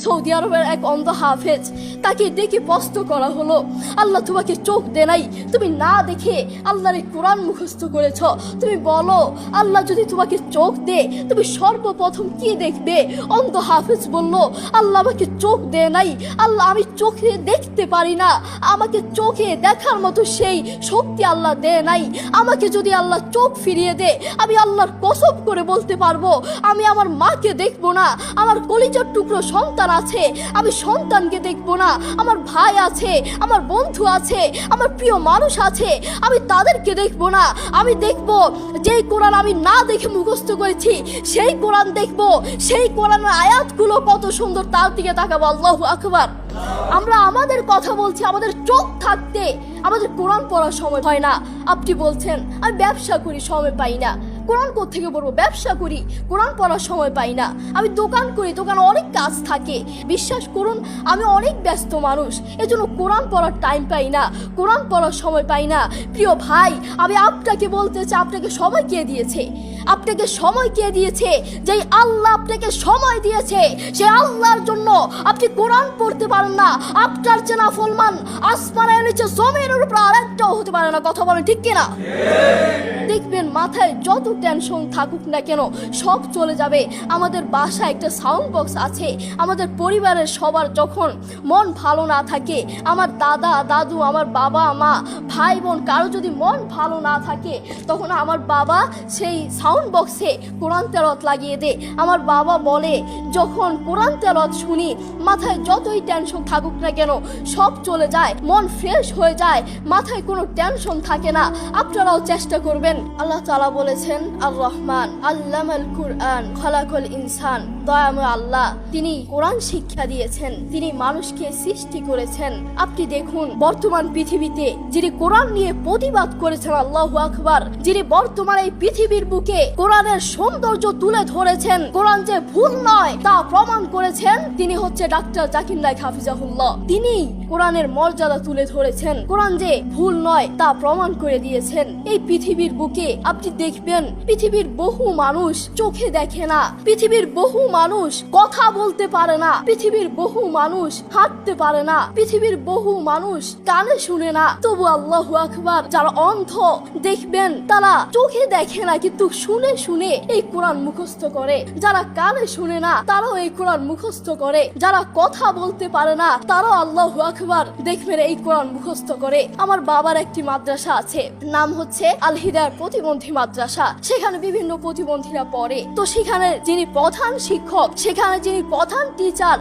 Saudi আরবের এক অন্ধ হাফেজ, তাকে ডেকে প্রশ্ন করা হলো, আল্লাহ তোমাকে চোখ দে নাই, তুমি না দেখে আল্লাহর কোরআন মুখস্থ করেছ, তুমি বলো আল্লাহ যদি তোমাকে চোখ দে তুমি সর্বপ্রথম কি দেখবে? অন্ধ হাফেজ বলল, আল্লাহ আমাকে চোখ দে নাই, আল্লাহ আমি চোখে দেখতে পারি না, আমাকে চোখে দেখার মতো সেই শক্তি আল্লাহ দে নাই। আমাকে যদি আল্লাহ চোখ ফিরিয়ে দে, আমি আল্লাহর কসম করে বলতে পারবো আমি আমার মাকে দেখবো না, আমার কলিজার টুকরো সন্তান আছে আমি সন্তানকে দেখবো না, আমার ভাই আছে, আমার বন্ধু আছে, আমার প্রিয় মানুষ আছে, আমি তাদেরকে দেখবো না। আমি দেখবো যেই কোরআন আমি না দেখে মুখস্থ করেছি সেই কোরআন দেখবো, সেই কোরআনের আয়াতগুলো কত সুন্দর তার দিকে তাকাবো। আল্লাহু আকবার। আমরা আমাদের কথা বলছি, আমাদের চোখ থাকতে আমাদের কোরআন পড়ার সময় হয় না। আপনি বলছেন আমি ব্যবসা করি, সময় পাই না, কোরআন কোত্থেকে পড়বো? ব্যবসা করি, কোরআন পড়ার সময় পাই না। আমি দোকান করি, দোকানে অনেক কাজ থাকে, বিশ্বাস করুন আমি অনেক ব্যস্ত মানুষ, এজন্য কোরআন পড়ার টাইম পাই না, কোরআন পড়ার সময় পাই না। প্রিয় ভাই, আমি আপনাকে বলতে চাই, আপনাকে সময় কে দিয়েছে? আপনাকে সময় কে দিয়েছে? যেই আল্লাহ আপনাকে সময় দিয়েছে সেই আল্লাহর জন্য আপনি কোরআন পড়তে পারেন না। আপনার চেনা ফলমান আসমানের নিচে জমিনের উপর আরেকটাও হতে পারে না। কথা বলেন ঠিক কিনা? দেখবেন মাথায় যত টেনশন থাকুক না কেন সব চলে যাবে। আমাদের বাসায় একটা সাউন্ড বক্স আছে। আমাদের পরিবারের সবার যখন মন ভালো না থাকে, আমার দাদা দাদু, আমার বাবা মা, ভাই বোন, কারো যদি মন ভালো না থাকে, তখন আমার বাবা সেই সাউন্ড বক্সে কোরআন তেলাওয়াত লাগিয়ে দেয়। আমার বাবা বলে, যখন কোরআন তেলাওয়াত শুনি মাথায় যতই টেনশন থাকুক না কেন সব চলে যায়, মন ফ্রেশ হয়ে যায়, মাথায় কোনো টেনশন থাকে না। আপনারাও চেষ্টা করবেন। আল্লাহ তাআলা বলেছেন, আর রহমান আল্লামাল কুরআন খালাকাল ইনসান, দয়াময় আল্লাহ তিনি কোরআন শিক্ষা দিয়েছেন, তিনি মানুষকে সৃষ্টি করেছেন। আপনি দেখুন বর্তমান পৃথিবীতে যিনি কোরআন নিয়ে প্রতিবাদ করেছেন, আল্লাহু আকবার, যিনি বর্তমান এই পৃথিবীর বুকে কোরআনের সৌন্দর্য তুলে ধরেছেন, কোরআন যে ভুল নয় তা প্রমাণ করেছেন, তিনি হচ্ছে ডাক্তার জাকির নায়েক হাফিজাহুল্লাহ। তিনি কোরআনের মর্যাদা তুলে ধরেছেন, কোরআন যে ভুল নয় তা প্রমাণ করে দিয়েছেন। এই পৃথিবীর বুকে আপনি দেখবেন পৃথিবীর বহু মানুষ চোখে দেখে না, পৃথিবীর বহু মানুষ কথা বলতে পারে না, পৃথিবীর বহু মানুষ হাঁটতে পারে না, পৃথিবীর বহু মানুষ কানে শুনে না, তবু আল্লাহু আকবার যারা অন্ধ দেখবেন তারা চোখে দেখে না কিন্তু শুনে শুনে এই কোরআন মুখস্থ করে, যারা কানে শুনে না তারাও এই কোরআন মুখস্থ করে, যারা কথা বলতে পারে না তারাও আল্লাহু আকবার দেখবেন এই কোরআন মুখস্থ করে। আমার বাবার একটি মাদ্রাসা আছে, নাম হচ্ছে আল হিদায়াত প্রতিবন্ধী মাদ্রাসা। সেখানে বিভিন্ন প্রতিবন্ধীরা পড়ে। তো সেখানে যিনি প্রধান শিক্ষক, সেখানে যিনি প্রধান টিচার,